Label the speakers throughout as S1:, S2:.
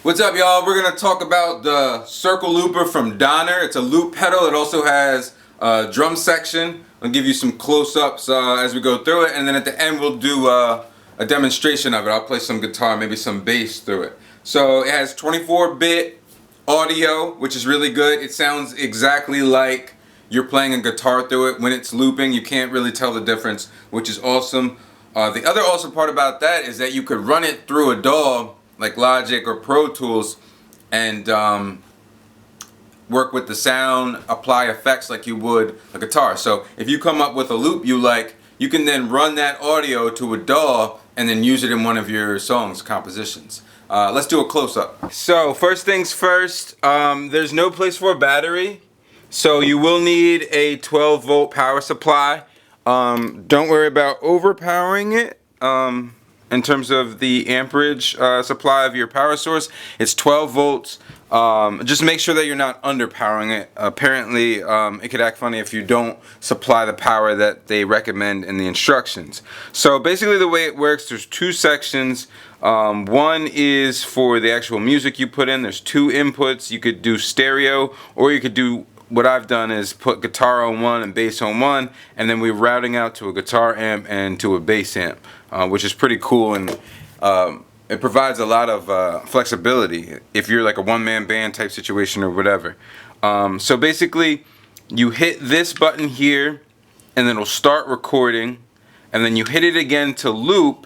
S1: What's up, y'all? We're gonna talk about the Circle Looper from Donner. It's a loop pedal. It also has a drum section. I'll give you some close-ups as we go through it, and then at the end we'll do a demonstration of it. I'll play some guitar, maybe some bass through it. So it has 24-bit audio, which is really good. It sounds exactly like you're playing a guitar through it when it's looping. You can't really tell the difference, which is awesome. The other awesome part about that is that you could run it through a DAW like Logic or Pro Tools and work with the sound, apply effects like you would a guitar. So if you come up with a loop you like, you can then run that audio to a DAW and then use it in one of your songs, compositions. Let's do a close-up. So first things first, there's no place for a battery, so you will need a 12-volt power supply. Don't worry about overpowering it. In terms of the amperage supply of your power source, it's 12 volts. Just make sure that you're not underpowering it. Apparently, it could act funny if you don't supply the power that they recommend in the instructions. So basically the way it works, there's two sections. One is for the actual music you put in. There's two inputs. You could do stereo, or you could do what I've done is put guitar on one and bass on one, and then we're routing out to a guitar amp and to a bass amp, which is pretty cool, and it provides a lot of flexibility if you're like a one-man band type situation or whatever. So basically, you hit this button here, and then it'll start recording, and then you hit it again to loop.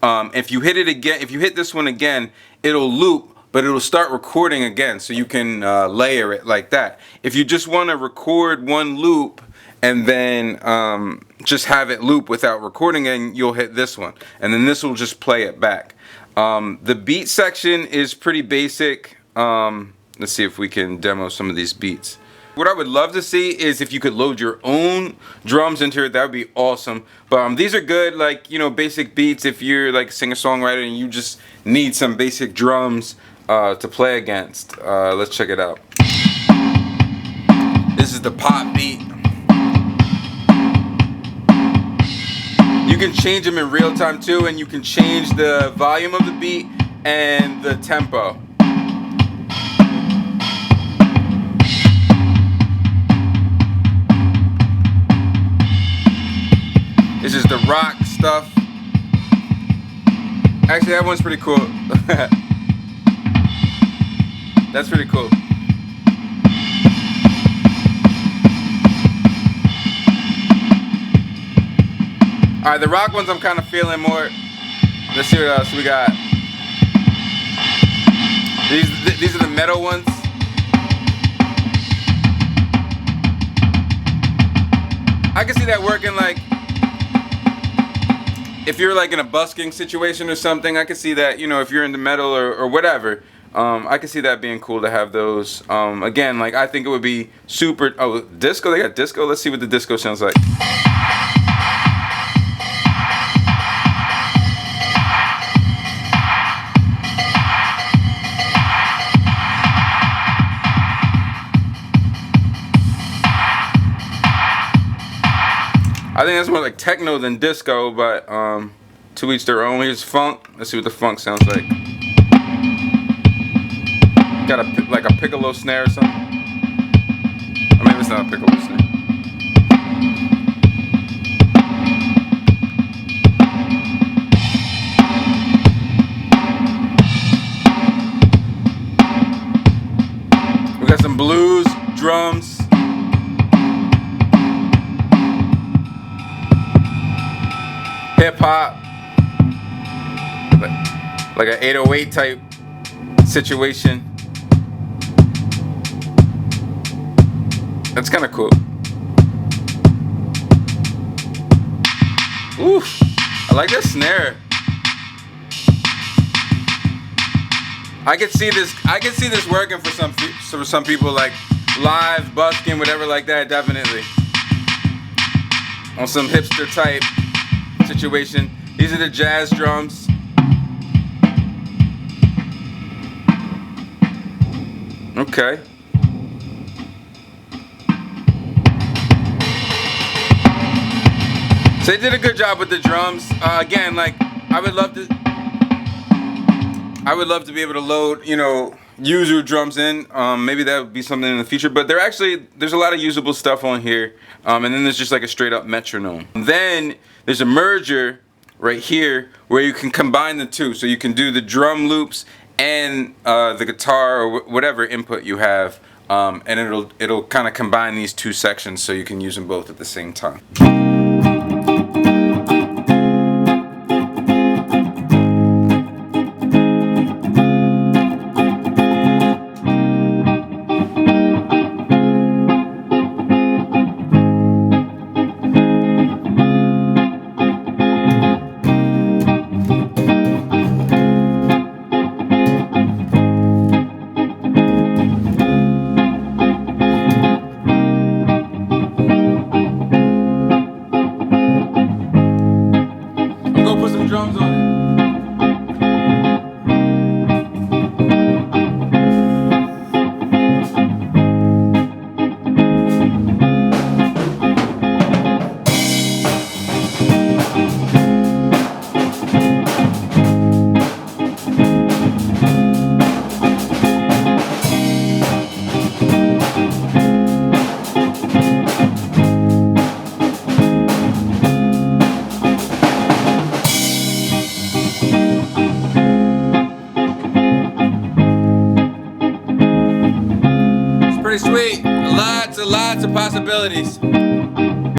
S1: If you hit this one again, it'll loop, but it'll start recording again, so you can layer it like that. If you just want to record one loop and then just have it loop without recording it, you'll hit this one, and then this will just play it back. The beat section is pretty basic. Let's see if we can demo some of these beats. What I would love to see is if you could load your own drums into it. That would be awesome. But these are good, like, you know, basic beats if you're like a singer-songwriter and you just need some basic drums to play against. Let's check it out. This is the pop beat. You can change them in real time too, and you can change the volume of the beat and the tempo. This is the rock stuff. Actually, that one's pretty cool. That's pretty cool. Alright, the rock ones I'm kind of feeling more. Let's see what else we got. These are the metal ones. I can see that working like if you're like in a busking situation or something. I can see that, you know, if you're into metal or whatever. I can see that being cool to have those. Again, like I think it would be super. Oh, disco, they got disco. Let's see what the disco sounds like. I think that's more like techno than disco, but to each their own. Here's funk. Let's see what the funk sounds like. Got like a piccolo snare or something. I mean, it's not a piccolo snare. We got some blues, drums. Hip hop, like an 808 type situation. That's kind of cool. Ooh, I like that snare. I could see this working for some people, like live busking, whatever like that. Definitely on some hipster type situation. These are the jazz drums. Okay. So they did a good job with the drums. Again, like I would love to I would love to be able to load, user drums in. Maybe that would be something in the future. But there's a lot of usable stuff on here. And then there's just like a straight up metronome. And then there's a merger right here where you can combine the two. So you can do the drum loops and the guitar or whatever input you have. And it'll kind of combine these two sections so you can use them both at the same time. Drums on it. Pretty sweet. Lots and lots of possibilities.